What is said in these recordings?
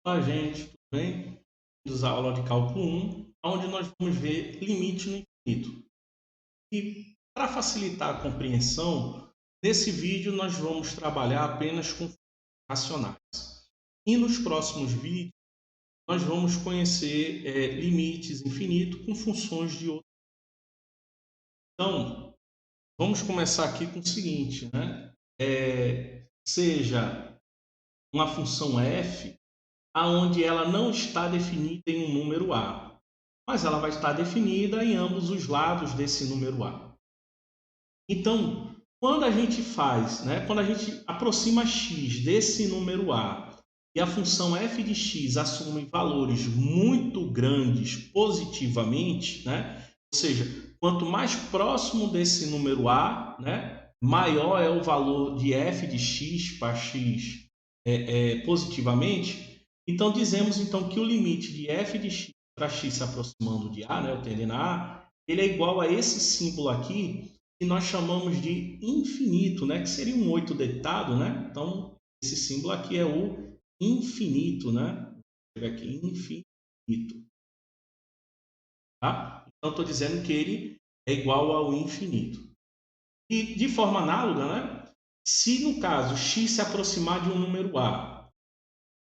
Olá, gente, tudo bem? Bem-vindos à aula de cálculo 1, onde nós vamos ver limite no infinito. E para facilitar a compreensão, nesse vídeo nós vamos trabalhar apenas com racionais. E nos próximos vídeos nós vamos conhecer limites infinitos com funções de outro. Então, vamos começar aqui com o seguinte, né? Seja uma função f aonde ela não está definida em um número A, mas ela vai estar definida em ambos os lados desse número A. Então, quando a gente faz, né, quando a gente aproxima x desse número A e a função f de x assume valores muito grandes positivamente, né, ou seja, quanto mais próximo desse número A, né, maior é o valor de f de x para x positivamente. Então, dizemos então que o limite de f de x para x se aproximando de A, né, tendendo a A, ele é igual a esse símbolo aqui, que nós chamamos de infinito, né, que seria um 8 deitado, né? Então, esse símbolo aqui é o infinito, né? Vou escrever aqui, infinito. Tá? Então, estou dizendo que ele é igual ao infinito. E, de forma análoga, né? Se no caso x se aproximar de um número A,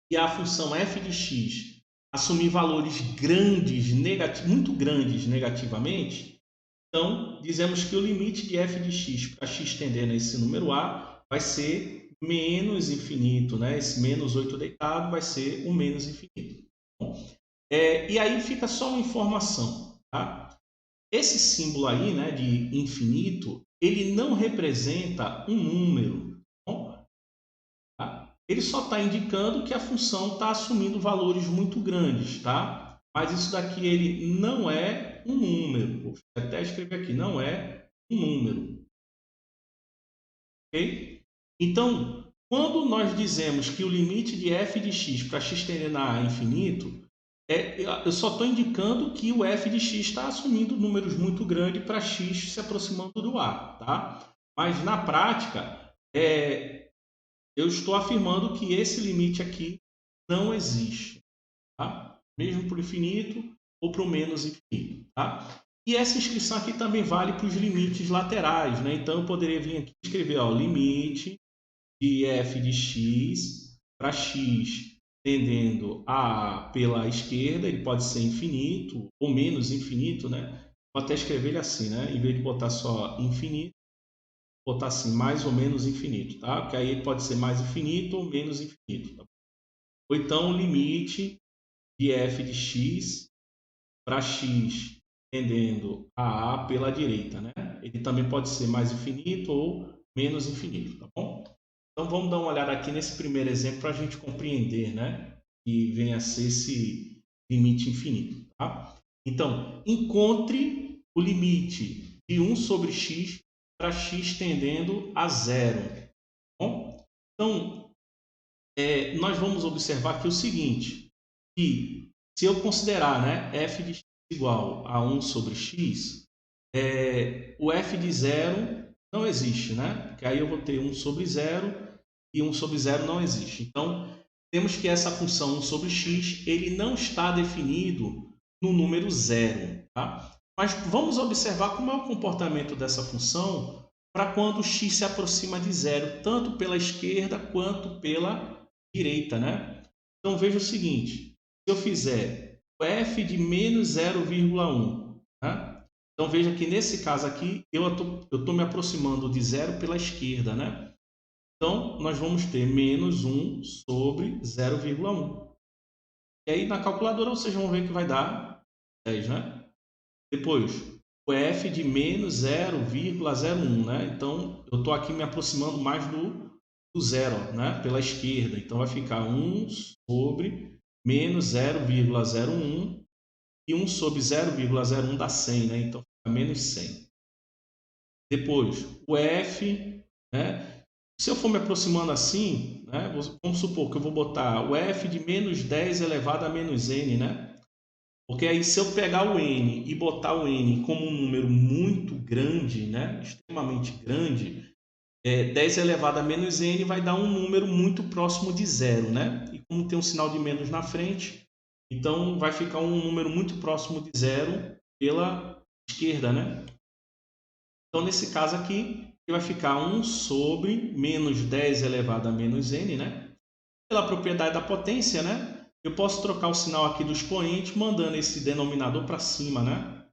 e a função f de x assumir valores grandes, muito grandes negativamente, então dizemos que o limite de f de x para x tendendo a esse número A vai ser menos infinito, né? Esse menos 8 deitado vai ser o menos infinito. E aí fica só uma informação, tá? Esse símbolo aí, né, de infinito, ele não representa um número. Tá? Ele só está indicando que a função está assumindo valores muito grandes, tá? Mas isso daqui ele não é um número. Vou até escrever aqui, não é um número. Ok? Então, quando nós dizemos que o limite de f de x para x tendendo a infinito, eu só estou indicando que o f de x está assumindo números muito grandes para x se aproximando do a, tá? Mas na prática, eu estou afirmando que esse limite aqui não existe, tá? Mesmo para o infinito ou para o menos infinito, tá? E essa inscrição aqui também vale para os limites laterais, né? Então eu poderia vir aqui e escrever, ó, limite de f de x para x tendendo a pela esquerda, ele pode ser infinito ou menos infinito, né? Vou até escrever ele assim, né? Em vez de botar só infinito, botar assim, mais ou menos infinito, tá? Porque aí ele pode ser mais infinito ou menos infinito, tá? Ou então o limite de f de x para x tendendo a pela direita, né? Ele também pode ser mais infinito ou menos infinito, tá bom? Então vamos dar uma olhada aqui nesse primeiro exemplo para a gente compreender, né? Que vem a ser esse limite infinito, tá? Então, encontre o limite de 1 sobre x para x tendendo a zero. Tá bom? Então, nós vamos observar aqui o seguinte, que se eu considerar, né, f de x igual a 1 sobre x, o f de zero não existe, né? Porque aí eu vou ter 1 sobre zero e 1 sobre zero não existe. Então, temos que essa função 1 sobre x, ele não está definido no número zero, tá? Mas vamos observar como é o comportamento dessa função para quando x se aproxima de zero, tanto pela esquerda quanto pela direita, né? Então veja o seguinte, se eu fizer o f de menos 0,1, né? Então veja que nesse caso aqui eu estou me aproximando de zero pela esquerda, né? Então nós vamos ter menos 1 sobre 0,1. E aí na calculadora vocês vão ver que vai dar 10, né? Depois, o f de menos 0,01, né? Então eu estou aqui me aproximando mais do zero, né? Pela esquerda. Então vai ficar 1 sobre menos 0,01 e 1 sobre 0,01 dá 100, né? Então fica menos 100. Depois, o f, né? Se eu for me aproximando assim, né? Vamos supor que eu vou botar o f de menos 10 elevado a menos n, né? Porque aí se eu pegar o n e botar o n como um número muito grande, né? Extremamente grande, 10 elevado a menos n vai dar um número muito próximo de zero, né? E como tem um sinal de menos na frente, então vai ficar um número muito próximo de zero pela esquerda, né? Então, nesse caso aqui, vai ficar 1 sobre menos 10 elevado a menos n, né? Pela propriedade da potência, né? Eu posso trocar o sinal aqui do expoente, mandando esse denominador para cima, né?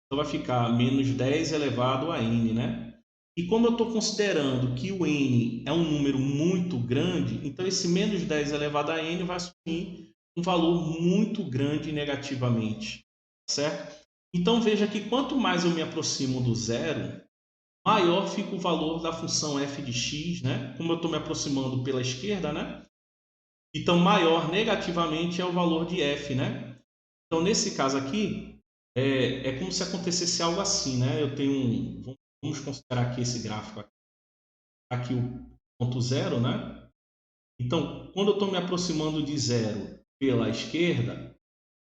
Então, vai ficar menos 10 elevado a n, né? E como eu estou considerando que o n é um número muito grande, então esse menos 10 elevado a n vai assumir um valor muito grande negativamente, certo? Então, veja que quanto mais eu me aproximo do zero, maior fica o valor da função f de x, né? Como eu estou me aproximando pela esquerda, né? Então, maior negativamente é o valor de f, né? Então, nesse caso aqui, é como se acontecesse algo assim, né? Eu tenho vamos considerar aqui esse gráfico aqui o ponto zero, né? Então, quando eu estou me aproximando de zero pela esquerda,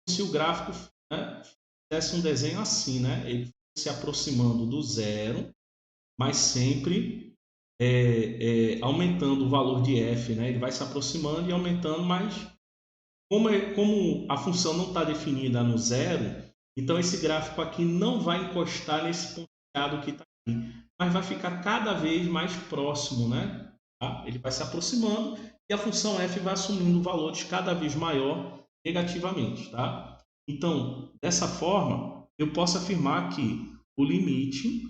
se o gráfico, né, fizesse um desenho assim, né? Ele se aproximando do zero, mas sempre aumentando o valor de f, né? Ele vai se aproximando e aumentando, mas como a função não está definida no zero, então esse gráfico aqui não vai encostar nesse pontilhado que está aqui, mas vai ficar cada vez mais próximo, né? Tá? Ele vai se aproximando e a função f vai assumindo valores cada vez maior negativamente, tá? Então, dessa forma, eu posso afirmar que o limite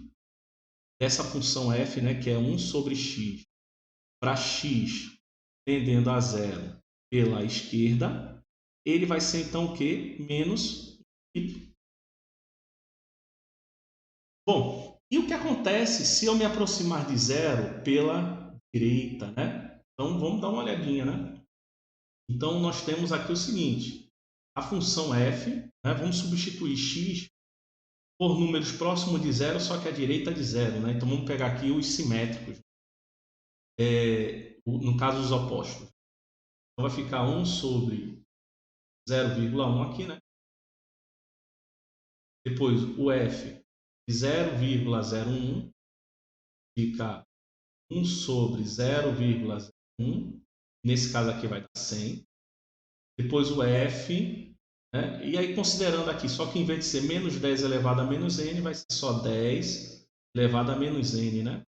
dessa função f, né, que é 1 sobre x, para x tendendo a zero pela esquerda, ele vai ser então o quê? Menos y. Bom, e o que acontece se eu me aproximar de zero pela direita, né? Então vamos dar uma olhadinha, né? Então nós temos aqui o seguinte, a função f, né? Vamos substituir x por números próximos de zero, só que à direita de zero, né? Então vamos pegar aqui os simétricos, no caso os opostos. Então vai ficar 1 sobre 0,1 aqui, né? Depois o f de 0,01 fica 1 sobre 0,01. Nesse caso aqui vai dar 100. Depois o f, né? E aí considerando aqui, só que em vez de ser menos 10 elevado a menos n, vai ser só 10 elevado a menos n, né?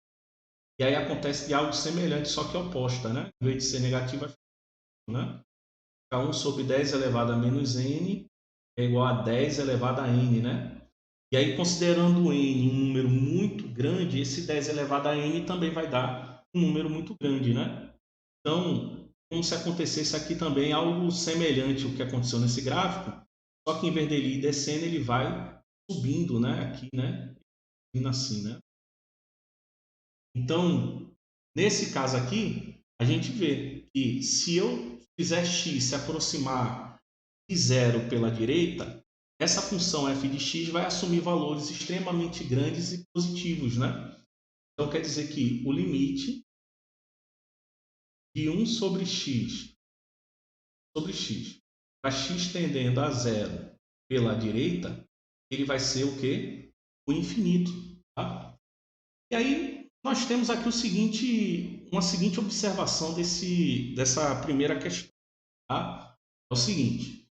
E aí acontece de algo semelhante, só que oposta, né? Em vez de ser negativo, vai ficar, né? Fica 1 sobre 10 elevado a menos n é igual a 10 elevado a n, né? E aí, considerando o n um número muito grande, esse 10 elevado a n também vai dar um número muito grande, né? Então, como se acontecesse aqui também algo semelhante ao que aconteceu nesse gráfico, só que em vez dele ir descendo, ele vai subindo, né? Aqui, né? Vindo assim, né? Então, nesse caso aqui, a gente vê que se eu fizer x se aproximar de zero pela direita, essa função f de x vai assumir valores extremamente grandes e positivos, né? Então, quer dizer que o limite de 1 sobre x para x tendendo a zero pela direita, ele vai ser o quê? O infinito. Tá? E aí, nós temos aqui uma seguinte observação dessa primeira questão. Tá? É o seguinte,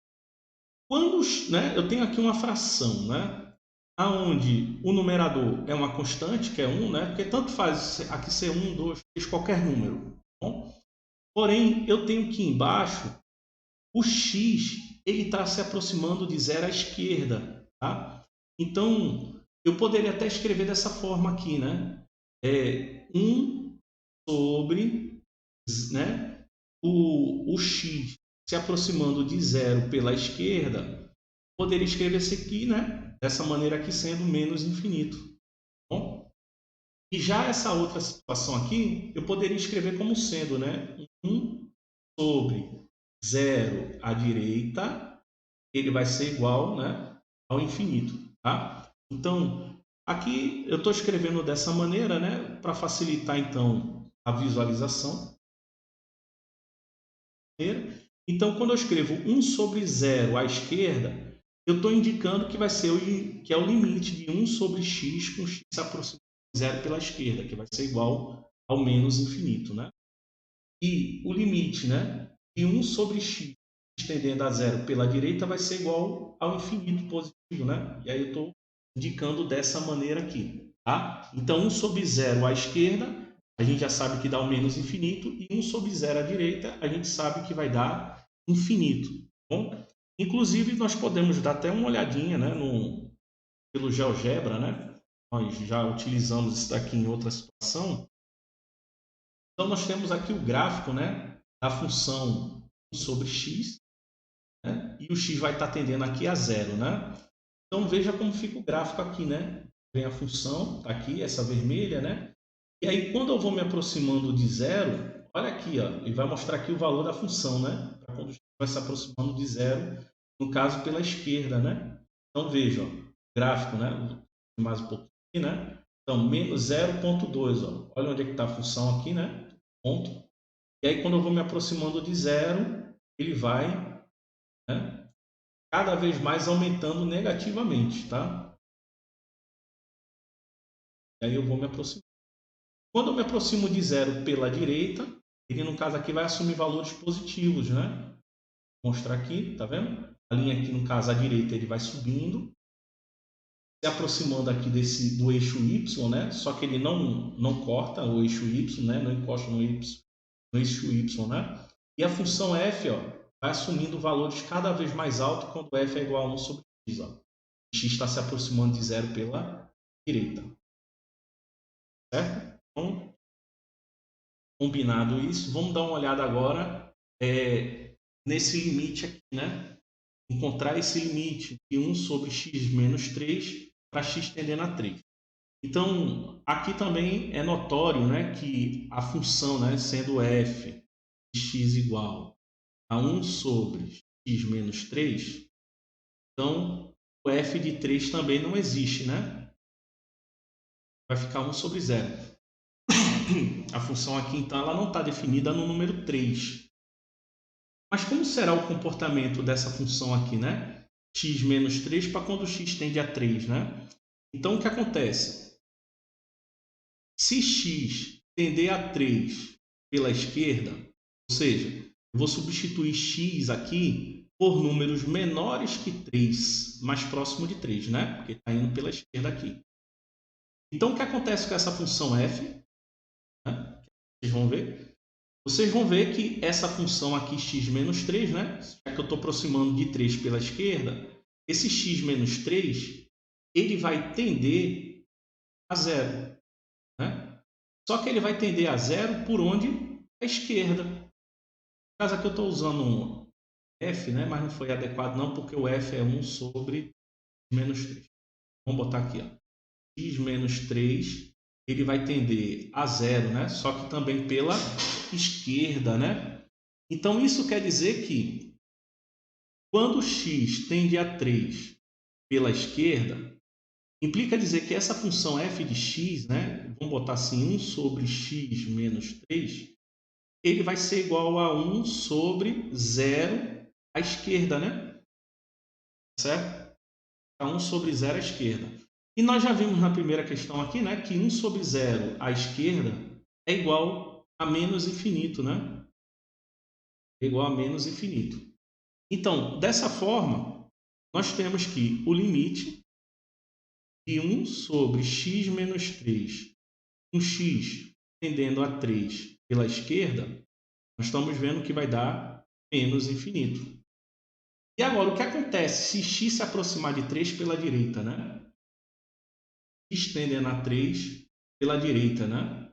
quando, né, eu tenho aqui uma fração, né, aonde o numerador é uma constante, que é 1, né, porque tanto faz aqui ser 1, 2, 3, qualquer número. Tá bom? Porém, eu tenho aqui embaixo o x, ele está se aproximando de zero à esquerda. Tá? Então, eu poderia até escrever dessa forma aqui, né? 1 sobre, né, o x se aproximando de zero pela esquerda, poderia escrever isso aqui, né, dessa maneira aqui, sendo menos infinito. Tá bom? E já essa outra situação aqui, eu poderia escrever como sendo, né, 1 sobre zero à direita, ele vai ser igual, né, ao infinito. Tá? Então, aqui eu estou escrevendo dessa maneira, né, para facilitar então a visualização. Então, quando eu escrevo 1 sobre zero à esquerda, eu estou indicando que vai ser que é o limite de 1 sobre x com x se aproximando de zero pela esquerda, que vai ser igual ao menos infinito, né? E o limite, né, de 1 sobre x estendendo a zero pela direita vai ser igual ao infinito positivo, né? E aí eu estou indicando dessa maneira aqui, tá? Então 1 sobre zero à esquerda, a gente já sabe que dá o menos infinito, e 1 sobre zero à direita, a gente sabe que vai dar infinito, tá bom? Inclusive, nós podemos dar até uma olhadinha, né, pelo GeoGebra, né? Nós já utilizamos isso daqui em outra situação. Então, nós temos aqui o gráfico, né, da função 1 sobre x, né? E o x vai estar tendendo aqui a zero, né? Então veja como fica o gráfico aqui, né? Vem a função, tá aqui, essa vermelha, né? E aí quando eu vou me aproximando de zero, olha aqui, ó, ele vai mostrar aqui o valor da função, né? Para quando vai se aproximando de zero, no caso pela esquerda, né? Então veja, ó, o gráfico, né? Mais um pouquinho, né? Então menos 0,2, ó. Olha onde é que está a função aqui, né? Ponto. E aí quando eu vou me aproximando de zero, ele vai, né, cada vez mais aumentando negativamente, tá? E aí eu vou me aproximar. Quando eu me aproximo de zero pela direita, ele no caso aqui vai assumir valores positivos, né? Vou mostrar aqui, tá vendo? A linha aqui no caso à direita ele vai subindo, se aproximando aqui do eixo Y, né? Só que ele não corta o eixo Y, né? Não encosta no eixo Y, né? E a função f, ó, vai assumindo valores cada vez mais altos quando f é igual a 1 sobre x, ó. X está se aproximando de zero pela direita, certo? Então, combinado isso, vamos dar uma olhada agora nesse limite aqui, né? Encontrar esse limite de 1 sobre x menos 3 para x tendendo a 3. Então, aqui também é notório, né, que a função, né, sendo f de x igual a 1 sobre x menos 3, então o f de 3 também não existe, né? Vai ficar 1 sobre 0. A função aqui, então, ela não está definida no número 3. Mas como será o comportamento dessa função aqui, né? X menos 3 para quando x tende a 3, né? Então, o que acontece? Se x tender a 3 pela esquerda, ou seja, eu vou substituir x aqui por números menores que 3, mais próximo de 3, né? Porque está indo pela esquerda aqui. Então, o que acontece com essa função f? Né? Vocês vão ver que essa função aqui, x menos 3, né? Já que eu estou aproximando de 3 pela esquerda, esse x menos 3, ele vai tender a zero, né? Só que ele vai tender a zero por onde? A esquerda. No caso aqui eu estou usando um f, né? Mas não foi adequado não, porque o f é 1 sobre menos 3. Vamos botar aqui, ó. X menos 3, ele vai tender a zero, né? Só que também pela esquerda, né? Então, isso quer dizer que quando x tende a 3 pela esquerda, implica dizer que essa função f de x, né? Vamos botar assim, 1 sobre x menos 3, ele vai ser igual a 1 sobre 0 à esquerda, né? Certo? A 1 sobre 0 à esquerda. E nós já vimos na primeira questão aqui, né, que 1 sobre 0 à esquerda é igual a menos infinito, né? É igual a menos infinito. Então, dessa forma, nós temos que o limite de 1 sobre x menos 3, com x tendendo a 3 pela esquerda, nós estamos vendo que vai dar menos infinito. E agora, o que acontece se x se aproximar de 3 pela direita, né? X tendendo a 3 pela direita, né?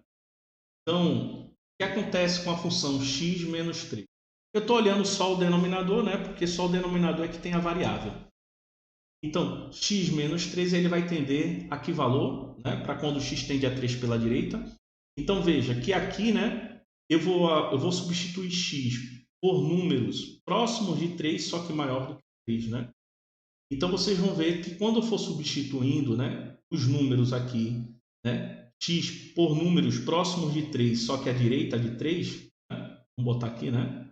Então, o que acontece com a função x menos 3? Eu estou olhando só o denominador, né? Porque só o denominador é que tem a variável. Então, x menos 3 ele vai tender a que valor? Né? Para quando x tende a 3 pela direita. Então, veja que aqui, né, eu vou substituir x por números próximos de 3, só que maior do que 3. Né? Então, vocês vão ver que quando eu for substituindo, né, os números aqui, né, x por números próximos de 3, só que à direita de 3, né, vamos botar aqui, né?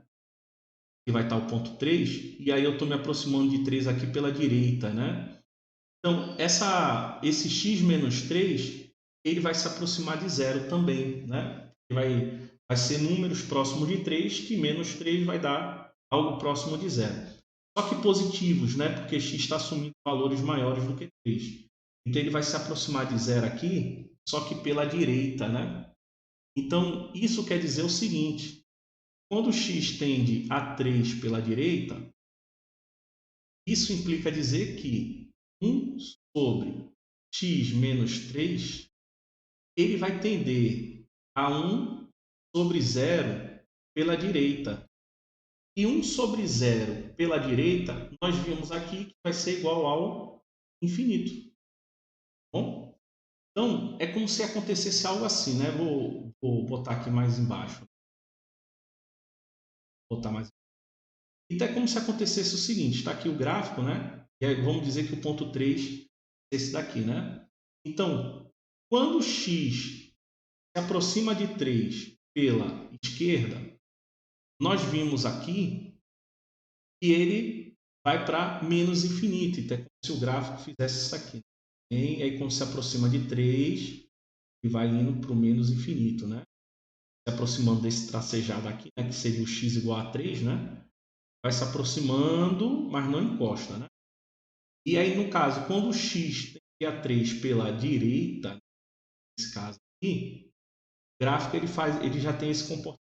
Que vai estar o ponto 3, e aí eu estou me aproximando de 3 aqui pela direita, né? Então, esse x menos 3, ele vai se aproximar de zero também, né? vai ser números próximos de 3, que menos 3 vai dar algo próximo de zero. Só que positivos, né? Porque x está assumindo valores maiores do que 3. Então ele vai se aproximar de zero aqui, só que pela direita, né? Então isso quer dizer o seguinte: quando x tende a 3 pela direita, isso implica dizer que 1 sobre x menos 3 ele vai tender a 1 sobre zero pela direita. E 1 sobre zero pela direita, nós vimos aqui que vai ser igual ao infinito. Bom? Então, é como se acontecesse algo assim, né? Vou botar aqui mais embaixo. Vou botar mais. Então, é como se acontecesse o seguinte: está aqui o gráfico, né? E aí vamos dizer que o ponto 3 é esse daqui, né? Então, quando x se aproxima de 3 pela esquerda, nós vimos aqui que ele vai para menos infinito. Então, é como se o gráfico fizesse isso aqui. E aí, quando se aproxima de 3, ele vai indo para o menos infinito, né? Se aproximando desse tracejado aqui, né? Que seria o x igual a 3, né? Vai se aproximando, mas não encosta, né? E aí, no caso, quando o x tem a 3 pela direita, nesse caso aqui, o gráfico ele já tem esse comportamento.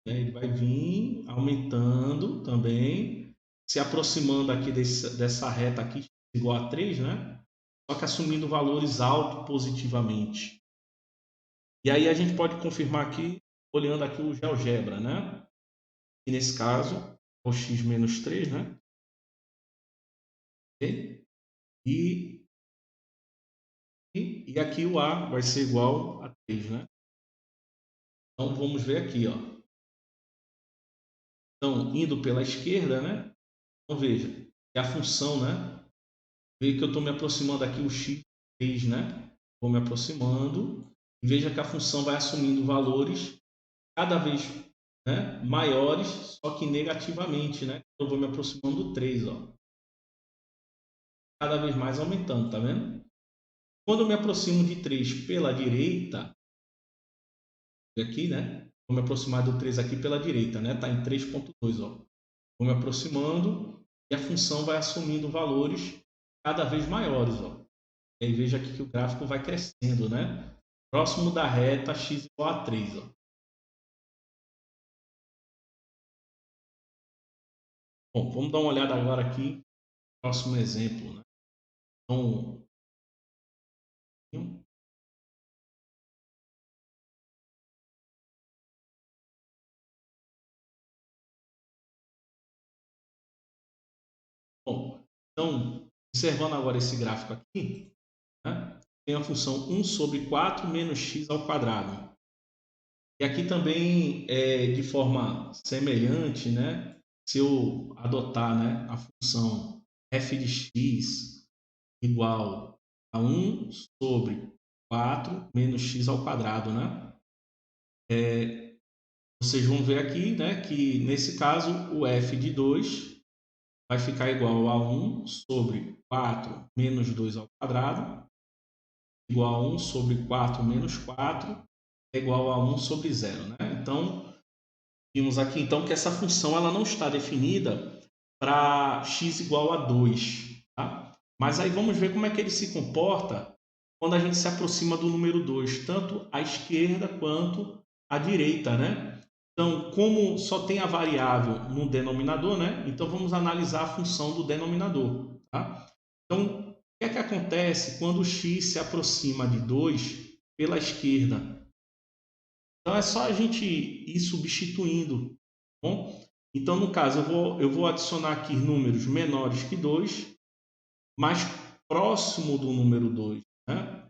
Né? Ele vai vir aumentando também, se aproximando aqui dessa reta aqui, igual a 3, né? Só que assumindo valores altos positivamente. E aí a gente pode confirmar aqui, olhando aqui o GeoGebra, né? E nesse caso, o x menos 3, né? Okay? E aqui o a vai ser igual a 3, né? Então vamos ver aqui, ó. Então, indo pela esquerda, né? Então veja, que a função, né? Veja que eu estou me aproximando aqui o x 3, né? Vou me aproximando e veja que a função vai assumindo valores cada vez, né, maiores, só que negativamente, né? Eu vou me aproximando do 3, ó. Cada vez mais aumentando, tá vendo? Quando eu me aproximo de 3 pela direita, aqui, né? Vou me aproximar do 3 aqui pela direita, né? Tá em 3.2, ó. Vou me aproximando e a função vai assumindo valores cada vez maiores, ó. E aí veja aqui que o gráfico vai crescendo, né? Próximo da reta x igual a 3, ó. Bom, vamos dar uma olhada agora aqui, próximo exemplo, né? Então, bom, então, observando agora esse gráfico aqui, né? Tem a função 1 sobre 4 menos x ao quadrado. E aqui também, de forma semelhante, né? Se eu adotar, né, a função f de x igual a 1 sobre 4 menos x ao quadrado, né? Vocês vão ver aqui, né, que nesse caso o f de 2 vai ficar igual a 1 sobre 4 menos 2 ao quadrado, igual a 1 sobre 4 menos 4, é igual a 1 sobre 0. Né? Então, vimos aqui então que essa função ela não está definida para x igual a 2. Tá? Mas aí vamos ver como é que ele se comporta quando a gente se aproxima do número 2, tanto à esquerda quanto à direita. Né? Então, como só tem a variável no denominador, né? Então vamos analisar a função do denominador. Tá? Então, o que é que acontece quando o x se aproxima de 2 pela esquerda? Então é só a gente ir substituindo. Tá bom? Então, no caso, eu vou adicionar aqui números menores que 2, mais próximo do número 2. Né?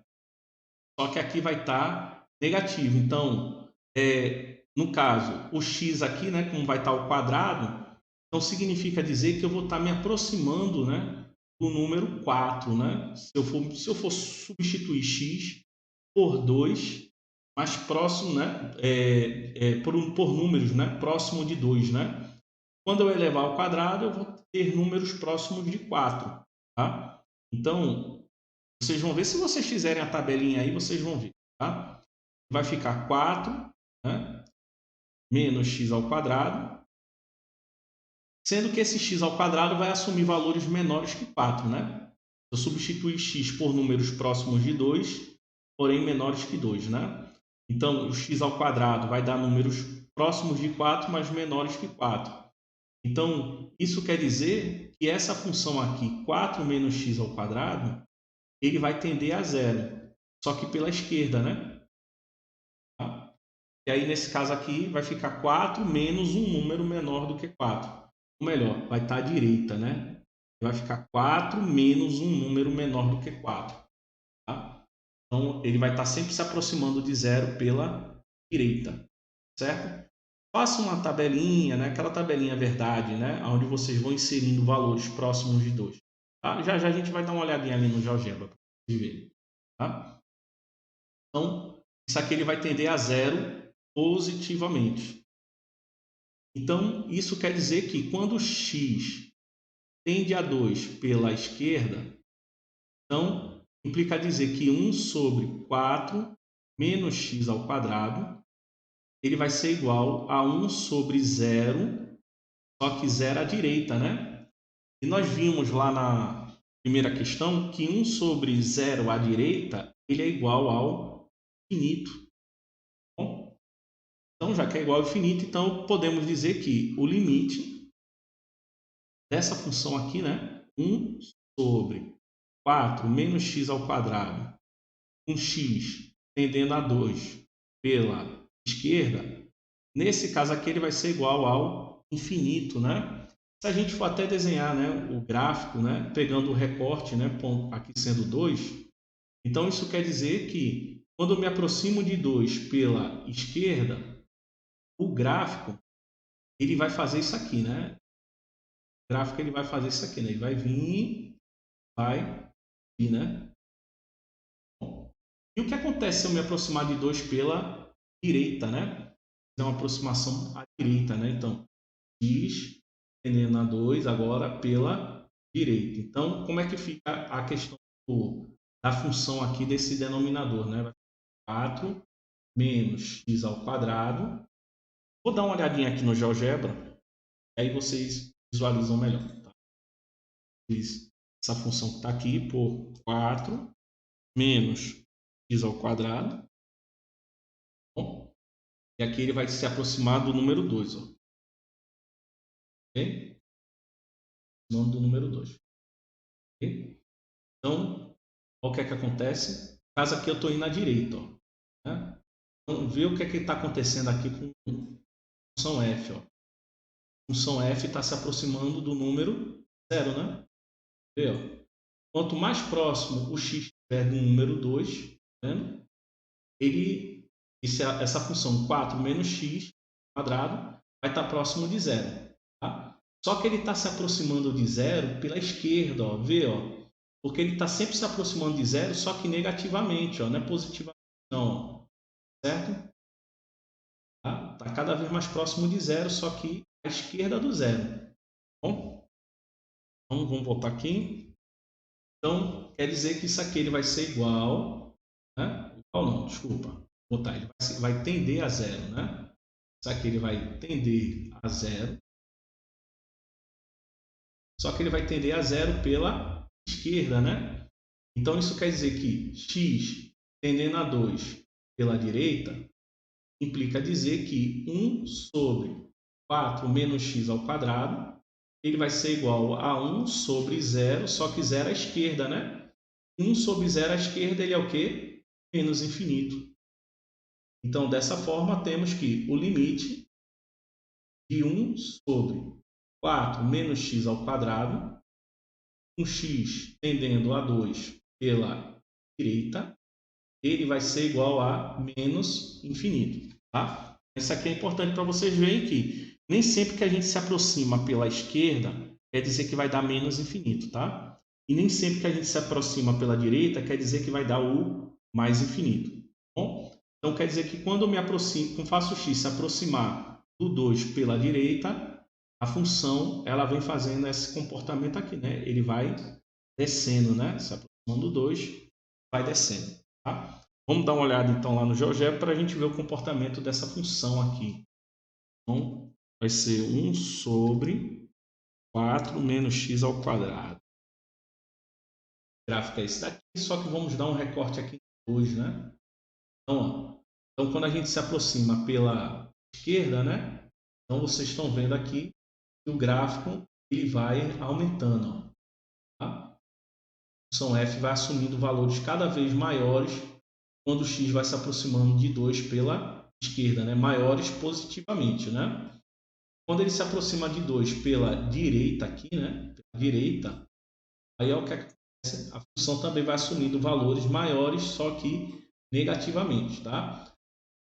Só que aqui vai estar negativo. Então, no caso, o x aqui, né, como vai estar ao quadrado, então significa dizer que eu vou estar me aproximando, né, do número 4. Né? Se eu for substituir x por 2, mais próximo, né, por números, né, próximo de 2. Né? Quando eu elevar ao quadrado, eu vou ter números próximos de 4. Tá? Então, vocês vão ver, se vocês fizerem a tabelinha aí, vocês vão ver. Tá? Vai ficar 4 né, menos x ao quadrado, sendo que esse x ao quadrado vai assumir valores menores que 4, né? Eu substituí x por números próximos de 2, porém menores que 2, né? Então, o x ao quadrado vai dar números próximos de 4, mas menores que 4. Então, isso quer dizer que essa função aqui, 4 menos x ao quadrado, ele vai tender a zero, só que pela esquerda, né? Tá? E aí, nesse caso aqui, vai ficar 4 menos um número menor do que 4. Ou melhor, vai estar à direita, né? Vai ficar 4 menos um número menor do que 4. Tá? Então, ele vai estar sempre se aproximando de zero pela direita, certo? Faça uma tabelinha, né? Aquela tabelinha verdade, né? Onde vocês vão inserindo valores próximos de 2. Tá? Já já a gente vai dar uma olhadinha ali no GeoGebra para vocês verem. Tá? Então, isso aqui ele vai tender a zero positivamente. Então, isso quer dizer que quando x tende a 2 pela esquerda, então implica dizer que 1 sobre 4 menos x ao quadrado, ele vai ser igual a 1 sobre 0, só que 0 à direita, né? E nós vimos lá na primeira questão que 1 sobre 0 à direita, ele é igual ao infinito. Bom, então, já que é igual ao infinito, então podemos dizer que o limite dessa função aqui, né? 1 sobre 4 menos x ao quadrado, com x tendendo a 2 pela esquerda, nesse caso aqui ele vai ser igual ao infinito, né? Se a gente for até desenhar, né, o gráfico, né, pegando o recorte, né, aqui sendo 2, então isso quer dizer que quando eu me aproximo de 2 pela esquerda, o gráfico ele vai fazer isso aqui, né? O gráfico ele vai fazer isso aqui, né? Ele vai vir, né? E o que acontece se eu me aproximar de 2 pela direita, né? É uma aproximação à direita, né? Então, x tendendo a 2 agora pela direita. Então, como é que fica a questão da função aqui desse denominador, né? 4 menos x ao quadrado. Vou dar uma olhadinha aqui no GeoGebra, aí vocês visualizam melhor. Tá? Essa função que está aqui por 4 menos x ao quadrado. Bom, e aqui ele vai se aproximar do número 2. Ó. Ok? Nome do número 2. Ok? Então, o que é que acontece? No caso aqui eu estou indo à direita. Ó, né? Então, vê o que é que está acontecendo aqui com a função f. Ó. A função f está se aproximando do número 0, né? Vê, ó. Quanto mais próximo o x estiver do número 2, tá vendo? Essa função 4 menos x quadrado vai estar próximo de 0. Tá? Só que ele está se aproximando de 0 pela esquerda, ó, vê? Ó, porque ele está sempre se aproximando de 0, só que negativamente, ó, não é positivamente não. Ó, certo? Tá cada vez mais próximo de 0, só que à esquerda do 0. Bom, então vamos voltar aqui. Então, quer dizer que isso aqui ele vai ser igual, né? Igual não, desculpa. Vou botar, ele vai tender a 0, né? Isso aqui ele vai tender a 0. Só que ele vai tender a 0 pela esquerda, né? Então, isso quer dizer que x tendendo a 2 pela direita implica dizer que 1 sobre 4 menos x ao quadrado ele vai ser igual a 1 sobre 0, só que 0 à esquerda, né? 1 sobre 0 à esquerda ele é o quê? Menos infinito. Então, dessa forma, temos que o limite de 1 sobre 4 menos x ao quadrado, com x tendendo a 2 pela direita, ele vai ser igual a menos infinito. Tá? Isso aqui é importante para vocês verem que nem sempre que a gente se aproxima pela esquerda quer dizer que vai dar menos infinito. Tá? E nem sempre que a gente se aproxima pela direita quer dizer que vai dar o mais infinito. Bom? Então quer dizer que quando eu me aproximo, quando faço x se aproximar do 2 pela direita, a função ela vem fazendo esse comportamento aqui, né? Ele vai descendo, né? Se aproximando do 2, vai descendo. Tá? Vamos dar uma olhada então lá no GeoGebra para a gente ver o comportamento dessa função aqui. Então, vai ser 1 sobre 4 menos x ao quadrado. O gráfico é esse daqui, só que vamos dar um recorte aqui hoje, né? Então, quando a gente se aproxima pela esquerda, né? Então, vocês estão vendo aqui que o gráfico ele vai aumentando. Tá? A função f vai assumindo valores cada vez maiores quando o x vai se aproximando de 2 pela esquerda, né? Maiores positivamente, né? Quando ele se aproxima de 2 pela direita aqui, né? Pela direita, aí é o que acontece. A função também vai assumindo valores maiores, só que negativamente, tá?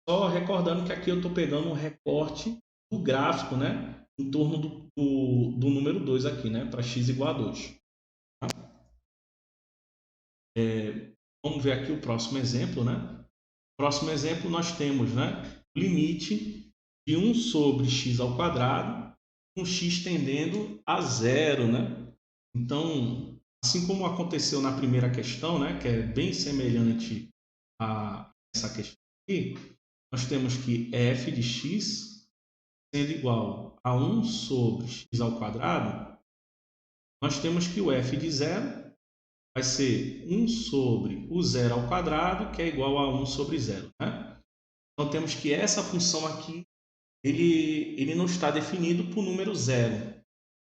Só recordando que aqui eu estou pegando um recorte do gráfico, né? Em torno do número 2 aqui, né? Para x igual a 2. Tá? Vamos ver aqui o próximo exemplo, né? Próximo exemplo nós temos, né? O limite de 1 sobre x ao quadrado, com x tendendo a zero, né? Então, assim como aconteceu na primeira questão, né? Que é bem semelhante a essa questão aqui, nós temos que f de x sendo igual a 1 sobre x ao quadrado, nós temos que o f de zero vai ser 1 sobre o zero ao quadrado, que é igual a 1 sobre zero, né? Então, temos que essa função aqui, ele não está definido por número zero.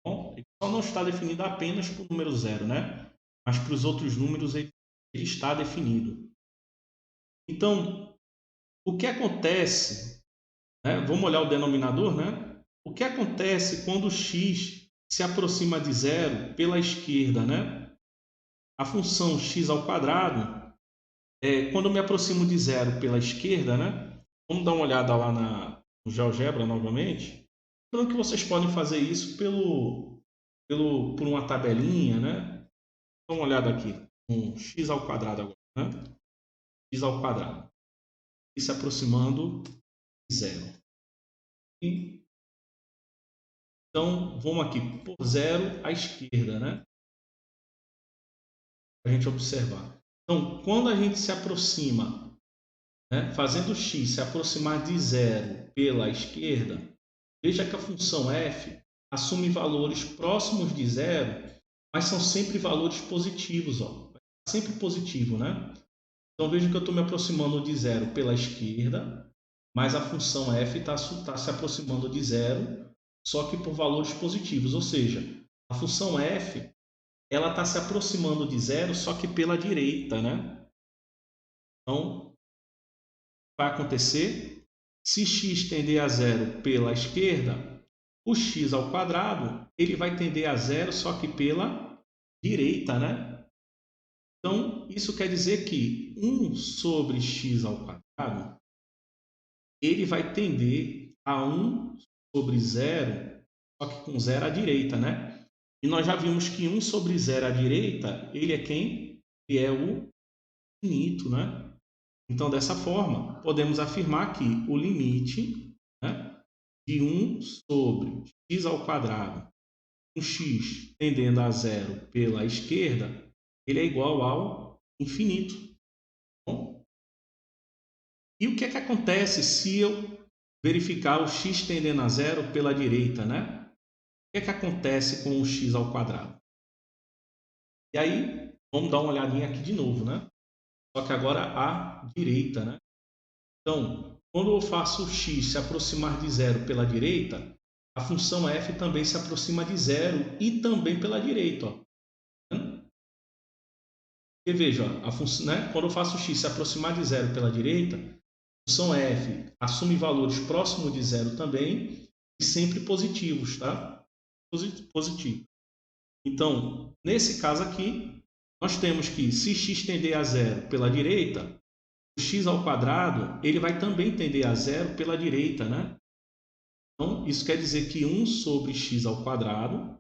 Bom, ele só não está definido apenas por número zero, né? Mas para os outros números ele está definido. Então, o que acontece, né? Vamos olhar o denominador, né? O que acontece quando o x se aproxima de zero pela esquerda, né? A função x ao quadrado, quando eu me aproximo de zero pela esquerda, né? Vamos dar uma olhada lá no GeoGebra novamente. Lembrando que vocês podem fazer isso por uma tabelinha, né? Dá uma olhada aqui, um x ao quadrado agora, né? X ao quadrado. E se aproximando de zero. Então, vamos aqui por zero à esquerda, né? Para a gente observar. Então, quando a gente se aproxima, né, fazendo x se aproximar de zero pela esquerda, veja que a função f assume valores próximos de zero, mas são sempre valores positivos, ó. Sempre positivo, né? Então veja que eu estou me aproximando de zero pela esquerda, mas a função f está se aproximando de zero, só que por valores positivos, ou seja, a função f ela está se aproximando de zero, só que pela direita, né? Então, vai acontecer, se x tender a zero pela esquerda, o x ao quadrado ele vai tender a zero, só que pela direita, né? Então, isso quer dizer que 1 sobre x ao quadrado ele vai tender a 1 sobre zero, só que com zero à direita, né? E nós já vimos que 1 sobre zero à direita, ele é quem? Ele é o infinito, né? Então, dessa forma, podemos afirmar que o limite, né, de 1 sobre x ao quadrado, com x tendendo a zero pela esquerda, ele é igual ao infinito. Bom, e o que é que acontece se eu verificar o x tendendo a zero pela direita, né? O que é que acontece com o x ao quadrado? E aí, vamos dar uma olhadinha aqui de novo, né? Só que agora à direita, né? Então, quando eu faço o x se aproximar de zero pela direita, a função f também se aproxima de zero e também pela direita. Ó. E veja, né? Quando eu faço o x se aproximar de zero pela direita, a função f assume valores próximos de zero também e sempre positivos, tá? Positivo. Então, nesse caso aqui, nós temos que se x tender a zero pela direita, o x ao quadrado ele vai também tender a zero pela direita, né? Então, isso quer dizer que 1 sobre x ao quadrado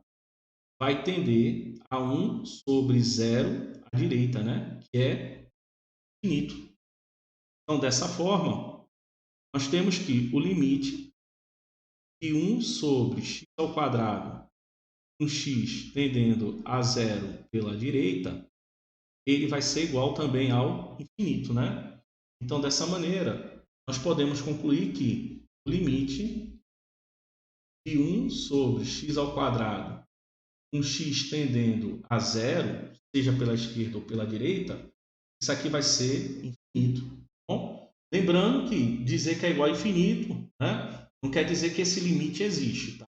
vai tender a 1 sobre zero à direita, né? Que é infinito. Então, dessa forma, nós temos que o limite de 1 sobre x ao quadrado, com x tendendo a zero pela direita, ele vai ser igual também ao infinito, né? Então, dessa maneira, nós podemos concluir que o limite de 1 sobre x ao quadrado, um x tendendo a zero, seja pela esquerda ou pela direita, isso aqui vai ser infinito. Bom, lembrando que dizer que é igual a infinito, né, não quer dizer que esse limite existe. Tá?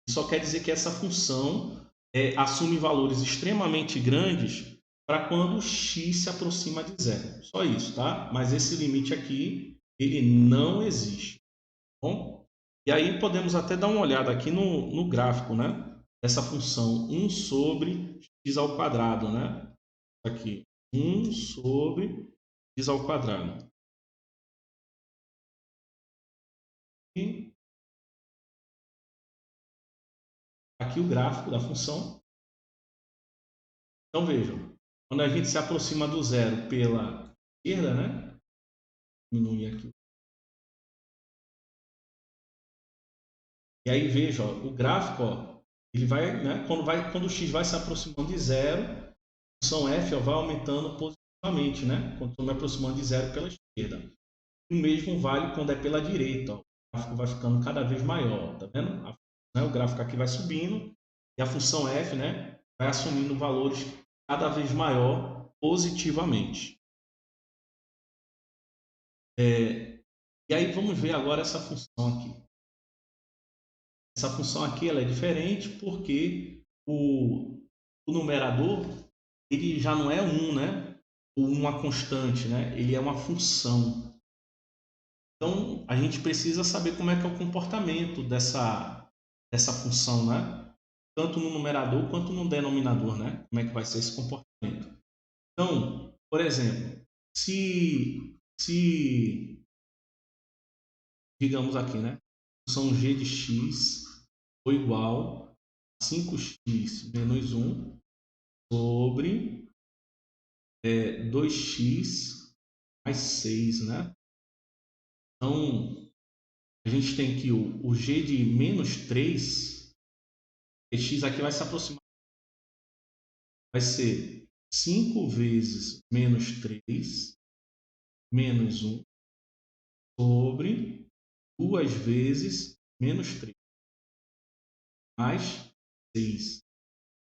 Só quer dizer que essa função assume valores extremamente grandes para quando x se aproxima de zero. Só isso, tá? Mas esse limite aqui, ele não existe. Tá bom? E aí podemos até dar uma olhada aqui no gráfico, né? Essa função 1 sobre x ao quadrado, né? Aqui, 1 sobre x ao quadrado. E aqui o gráfico da função. Então vejam, quando a gente se aproxima do zero pela esquerda, né? Diminuir aqui. E aí veja, ó, o gráfico, ó, ele vai, né? Quando o x vai se aproximando de zero, a função f ó, vai aumentando positivamente, né? Quando estou me aproximando de zero pela esquerda. O mesmo vale quando é pela direita, ó. O gráfico vai ficando cada vez maior, tá vendo? O gráfico aqui vai subindo e a função f, né, vai assumindo valores cada vez maior positivamente. E aí vamos ver agora essa função aqui. Essa função aqui ela é diferente porque o numerador ele já não é né? Ou uma constante, né? Ele é uma função. Então a gente precisa saber como é que é o comportamento dessa função, né? Tanto no numerador quanto no denominador, né? Como é que vai ser esse comportamento? Então, por exemplo, se digamos aqui, né? Função g de x ou igual a 5x menos 1 sobre 2x mais 6, né? Então, a gente tem que o g de menos 3, x aqui vai se aproximar, vai ser 5 vezes menos 3 menos 1 sobre 2 vezes menos 3 mais 6.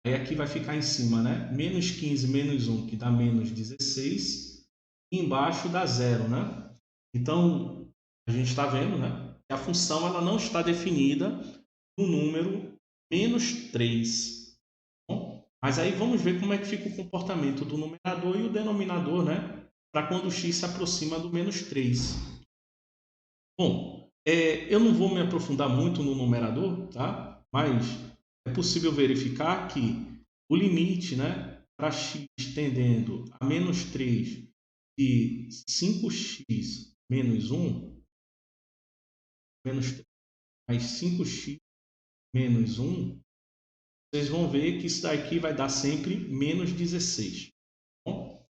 Aí aqui vai ficar em cima, né? Menos 15 menos 1, que dá menos 16. E embaixo dá zero, né? Então, a gente está vendo, né? Que a função ela não está definida no número menos 3. Bom, mas aí vamos ver como é que fica o comportamento do numerador e o denominador, né? Para quando o x se aproxima do menos 3. Bom, eu não vou me aprofundar muito no numerador, tá? Mas é possível verificar que o limite, né, para x tendendo a menos 3 de 5x menos 1, menos 3, mais 5x menos 1, vocês vão ver que isso daqui vai dar sempre menos 16. Bom?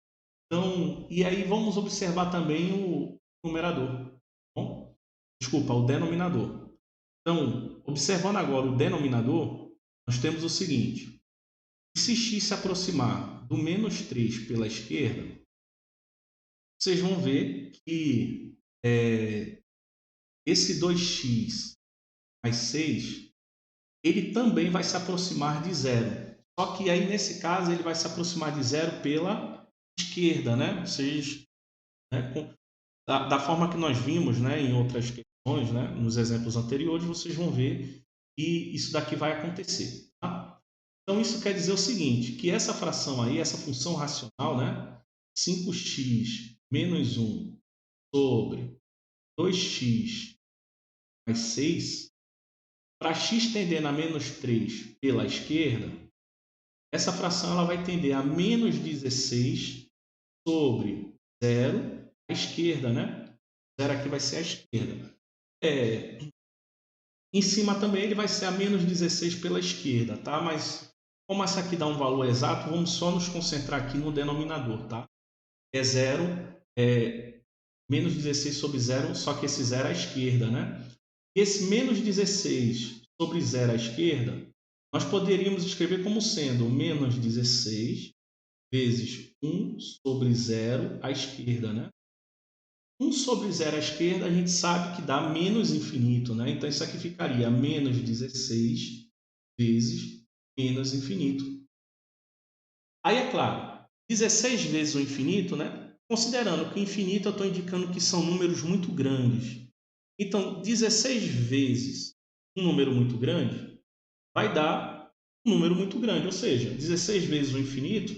Então, e aí vamos observar também o numerador. Bom? Desculpa, o denominador. Então, observando agora o denominador, nós temos o seguinte: se x se aproximar do menos 3 pela esquerda, vocês vão ver que esse 2x mais 6, ele também vai se aproximar de zero. Só que aí, nesse caso, ele vai se aproximar de zero pela esquerda, né? Vocês, né, da forma que nós vimos, né, em outras questões, né, nos exemplos anteriores, vocês vão ver que isso daqui vai acontecer. Tá? Então, isso quer dizer o seguinte, que essa fração aí, essa função racional, né, 5x menos 1 sobre 2x mais 6, para x tendendo a menos 3 pela esquerda, essa fração ela vai tender a menos 16 sobre zero à esquerda, né? Zero aqui vai ser a esquerda. Em cima também ele vai ser a menos 16 pela esquerda, tá? Mas como essa aqui dá um valor exato, vamos só nos concentrar aqui no denominador, tá? É zero, menos 16 sobre zero, só que esse zero à esquerda, né? E esse menos 16 sobre zero à esquerda, nós poderíamos escrever como sendo menos 16 vezes 1 sobre zero à esquerda, né? 1 sobre zero à esquerda, a gente sabe que dá menos infinito, né? Então, isso aqui ficaria menos 16 vezes menos infinito. Aí, é claro, 16 vezes o infinito, né? Considerando que o infinito eu estou indicando que são números muito grandes. Então, 16 vezes um número muito grande vai dar um número muito grande, ou seja, 16 vezes o infinito,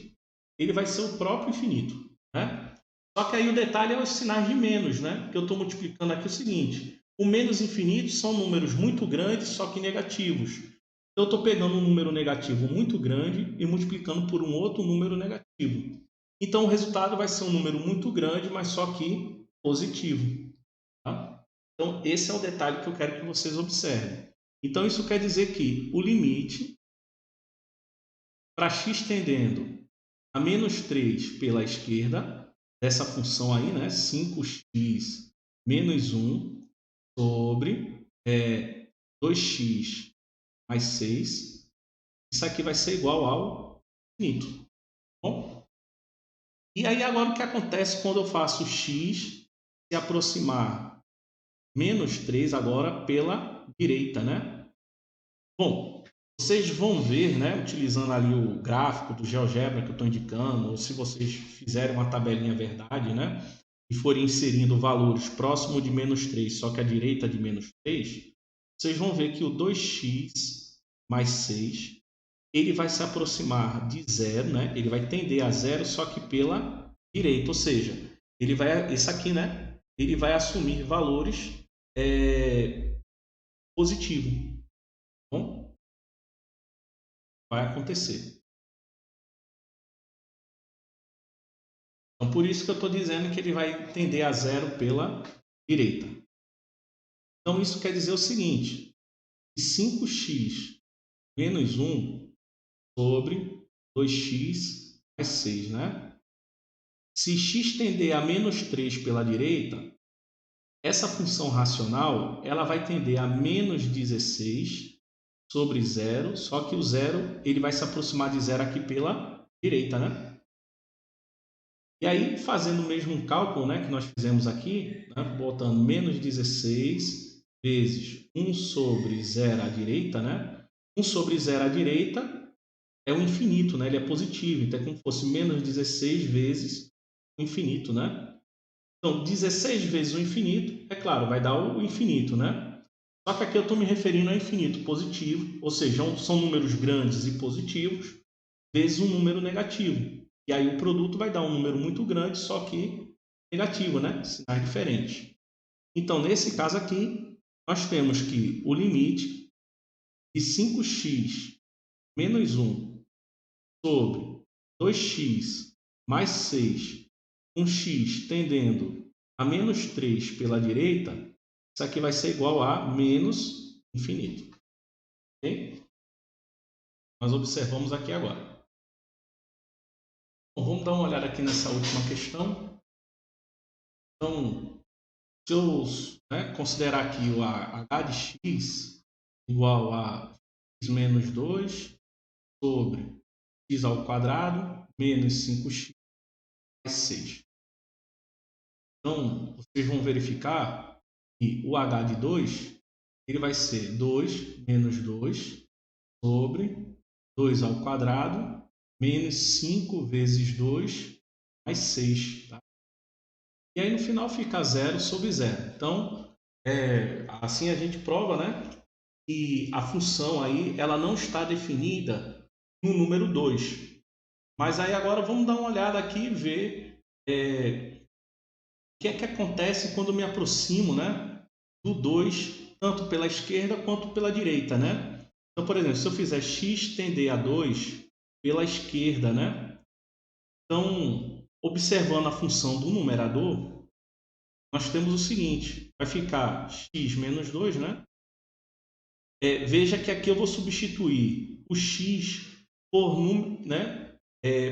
ele vai ser o próprio infinito, né? Só que aí o detalhe é os sinais de menos, né? Que eu estou multiplicando aqui o seguinte: o menos infinito são números muito grandes, só que negativos. Então, eu estou pegando um número negativo muito grande e multiplicando por um outro número negativo. Então, o resultado vai ser um número muito grande, mas só que positivo. Tá? Então, esse é o detalhe que eu quero que vocês observem. Então, isso quer dizer que o limite para x tendendo a menos 3 pela esquerda, dessa função aí, né, 5x menos 1 sobre 2x mais 6, isso aqui vai ser igual ao infinito. Tá bom? E aí agora o que acontece quando eu faço x se aproximar menos 3 agora pela direita, né? Bom, vocês vão ver, né, utilizando ali o gráfico do GeoGebra que eu estou indicando, ou se vocês fizerem uma tabelinha verdade, né, e forem inserindo valores próximo de menos 3, só que à direita de menos 3, vocês vão ver que o 2x mais 6, ele vai se aproximar de zero, né, ele vai tender a zero, só que pela direita, ou seja, ele vai, esse aqui, né, ele vai assumir valores positivos. Bom, vai acontecer. Então, por isso que eu estou dizendo que ele vai tender a zero pela direita. Então, isso quer dizer o seguinte: 5x menos 1 sobre 2x mais 6, né? Se x tender a menos 3 pela direita, essa função racional ela vai tender a menos 16 sobre zero, só que o zero ele vai se aproximar de zero aqui pela direita, né? E aí, fazendo o mesmo cálculo, né, que nós fizemos aqui, né, botando menos 16 vezes 1 sobre zero à direita, né? 1 sobre zero à direita é o infinito, né? Ele é positivo, então é como se fosse menos 16 vezes o infinito, né? Então, 16 vezes o infinito, é claro, vai dar o infinito, né? Só que aqui eu estou me referindo ao infinito positivo, ou seja, são números grandes e positivos, vezes um número negativo. E aí o produto vai dar um número muito grande, só que negativo, né? Sinais diferentes. Então, nesse caso aqui, nós temos que o limite de 5x menos 1 sobre 2x mais 6, com x tendendo a menos 3 pela direita, isso aqui vai ser igual a menos infinito. Ok? Nós observamos aqui agora. Bom, vamos dar uma olhada aqui nessa última questão. Então, se eu, né, considerar aqui o h de x igual a x menos 2 sobre x ao quadrado menos 5x mais 6. Então, vocês vão verificar que o h de 2 ele vai ser 2 menos 2 sobre 2 ao quadrado menos 5 vezes 2 mais 6. Tá? E aí no final fica zero sobre zero. Então, assim a gente prova, né, que a função aí ela não está definida no número 2. Mas aí agora vamos dar uma olhada aqui e ver o que é que acontece quando eu me aproximo, né, do 2, tanto pela esquerda quanto pela direita, né? Então, por exemplo, se eu fizer x tender a 2 pela esquerda, né? Então, observando a função do numerador, nós temos o seguinte, vai ficar x menos 2, né? Veja que aqui eu vou substituir o x por, né?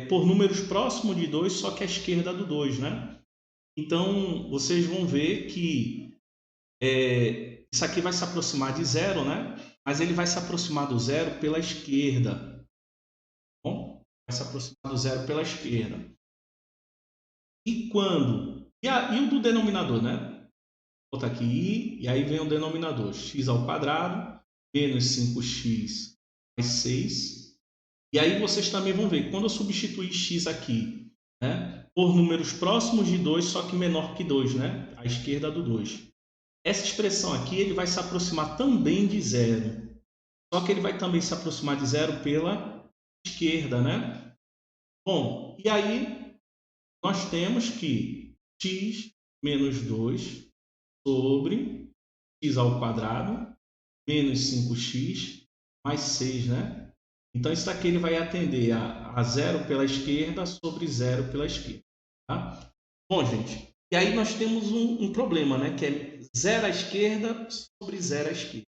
Por números próximos de 2, só que à esquerda do 2, né? Então, vocês vão ver que isso aqui vai se aproximar de zero, né? Mas ele vai se aproximar do zero pela esquerda. Tá bom? Vai se aproximar do zero pela esquerda. E quando E o do denominador, né? Vou botar aqui I, e aí vem o denominador. X ao quadrado, menos 5x mais 6. E aí vocês também vão ver, quando eu substituir x aqui, né, por números próximos de 2, só que menor que 2, né? À esquerda do 2. Essa expressão aqui ele vai se aproximar também de zero. Só que ele vai também se aproximar de zero pela esquerda, né? Bom, e aí nós temos que x menos 2 sobre x ao quadrado menos 5x mais 6, né? Então, isso daqui ele vai atender a zero pela esquerda sobre zero pela esquerda. Tá? Bom, gente, e aí nós temos um problema, né? Que é zero à esquerda sobre zero à esquerda.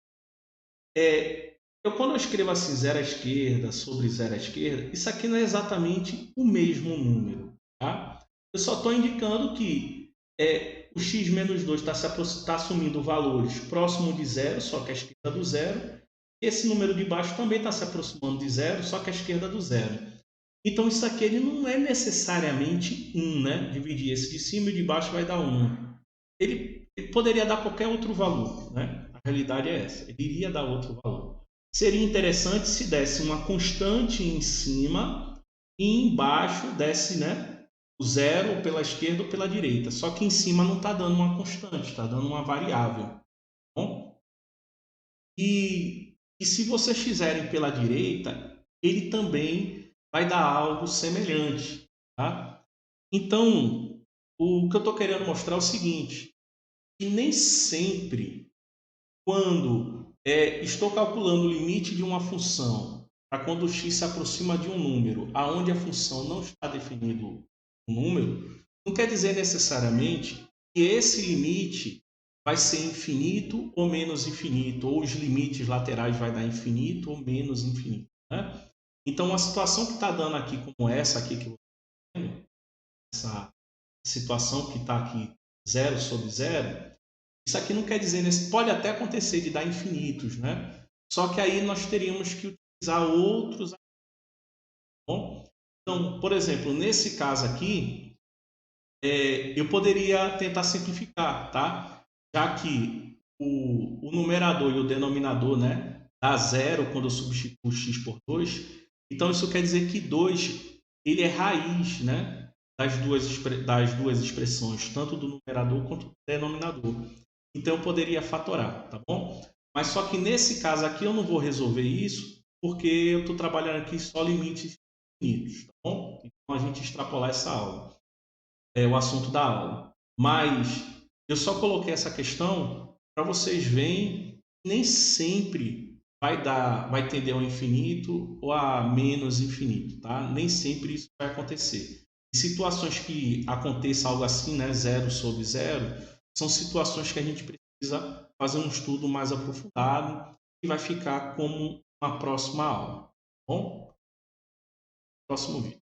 Quando eu escrevo assim zero à esquerda sobre zero à esquerda, isso aqui não é exatamente o mesmo número. Tá? Eu só estou indicando que o x menos 2 está assumindo valores próximos de zero, só que à esquerda do zero. Esse número de baixo também está se aproximando de zero, só que à esquerda do zero. Então, isso aqui ele não é necessariamente 1, né? Dividir esse de cima e de baixo vai dar 1. Ele poderia dar qualquer outro valor, né? A realidade é essa. Ele iria dar outro valor. Seria interessante se desse uma constante em cima e embaixo desse, né, o zero pela esquerda ou pela direita. Só que em cima não está dando uma constante, está dando uma variável. Tá bom? E se vocês fizerem pela direita, ele também vai dar algo semelhante. Tá? Então, o que eu estou querendo mostrar é o seguinte, que nem sempre, quando estou calculando o limite de uma função, para quando o x se aproxima de um número, aonde a função não está definido o número, não quer dizer necessariamente que esse limite vai ser infinito ou menos infinito, ou os limites laterais vai dar infinito ou menos infinito. Né? Então, a situação que está dando aqui, como essa aqui que eu estou vendo, essa situação que está aqui zero sobre zero, isso aqui não quer dizer, pode até acontecer de dar infinitos, né? Só que aí nós teríamos que utilizar outros. Bom? Então, por exemplo, nesse caso aqui, eu poderia tentar simplificar, tá? Já que o numerador e o denominador, né, dá zero quando eu substituo x por 2, então isso quer dizer que 2 ele é raiz, né, das duas expressões, tanto do numerador quanto do denominador. Então eu poderia fatorar, tá bom? Mas só que nesse caso aqui eu não vou resolver isso, porque eu estou trabalhando aqui só limites infinitos, tá bom? Então a gente extrapolar essa aula, o assunto da aula. Mas eu só coloquei essa questão para vocês verem que nem sempre vai tender ao infinito ou a menos infinito, tá? Nem sempre isso vai acontecer. Em situações que aconteça algo assim, né, zero sobre zero, são situações que a gente precisa fazer um estudo mais aprofundado e vai ficar como uma próxima aula, tá bom? Próximo vídeo.